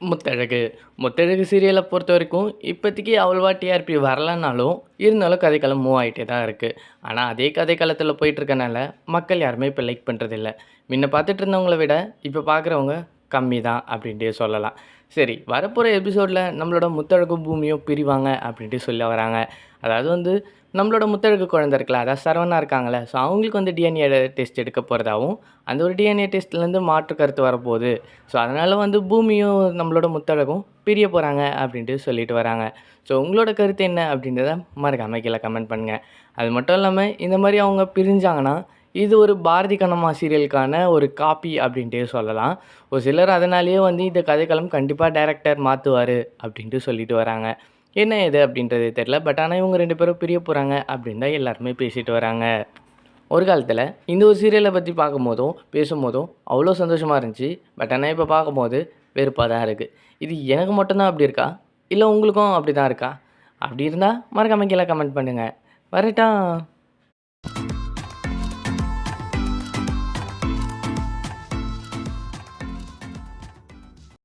முத்தழகு. முத்தழகு சீரியல பொறுத்தவரைக்கும், இப்போதைக்கு அவ்வளவா டிஆர்பி வரலனாலும், இருந்தாலும் கதைக்களம் மூவ் ஆயிட்டே தான் இருக்கு. ஆனா, அதே கதைக்களத்தில போயிட்டுருக்கனால, மக்கள் யாருமே இப்ப லைக் பண்றதில்ல. முன்ன பார்த்துட்டு இருந்தவங்கள விட, இப்ப பார்க்குறவங்க கம்மி தான் அப்படின்ட்டே சொல்லலாம். சரி, வரப்போற எபிசோட்ல நம்மளோட முத்தழகும், பூமியும் பிரிவாங்க அப்படின்ட்டு சொல்ல வராங்க. அதாவது வந்து நம்மளோட முத்தழகு குழந்தை இருக்குல்ல, அதாவது சரவணா இருக்காங்கல்ல, ஸோ அவங்களுக்கு வந்து டிஎன்ஏ டெஸ்ட் எடுக்க போறதாவும், அந்த ஒரு டிஎன்ஏ டெஸ்ட்லேருந்து மாற்று கருத்து வரப்போகுது. ஸோ, அதனால வந்து பூமியும் நம்மளோட முத்தழகும் பிரிய போறாங்க அப்படின்ட்டு சொல்லிட்டு வராங்க. ஸோ, உங்களோட கருத்து என்ன அப்படின்றத மறக்காம கீழ கமெண்ட் பண்ணுங்க. அது மட்டும் இல்லாம இந்த மாரி அவங்க பிரிஞ்சாங்கன்னா, இது ஒரு பாரதி கண்ணம்மா சீரியலுக்கான ஒரு காப்பி அப்படின்ட்டே சொல்லலாம். ஒரு சிலர் அதனாலேயே வந்து இந்த கதைக்களம் கண்டிப்பா டைரக்டர் மாத்துவாரு அப்படின்ட்டு சொல்லிட்டு வராங்க. என்ன ஏது அப்படின்றது தெரியல. பட் ஆனா இவங்க 2 பேரும் பிரிய போறாங்க அப்படின்னு தான் எல்லாருமே பேசிட்டு வராங்க. ஒரு காலத்தில இந்த ஒரு சீரியல பத்தி பார்க்கும்போதும், பேசும்போதும் அவ்வளோ சந்தோஷமா இருந்துச்சு. பட் ஆனா இப்ப பார்க்கும்போது வெறுப்பா தான் இருக்கு. இது எனக்கு மட்டும் தான் அப்படி இருக்கா? இல்ல உங்களுக்கும் அப்படி தான் இருக்கா? அப்படி இருந்தா மறக்காம கீழ கமெண்ட் பண்ணுங்க. வரட்டா?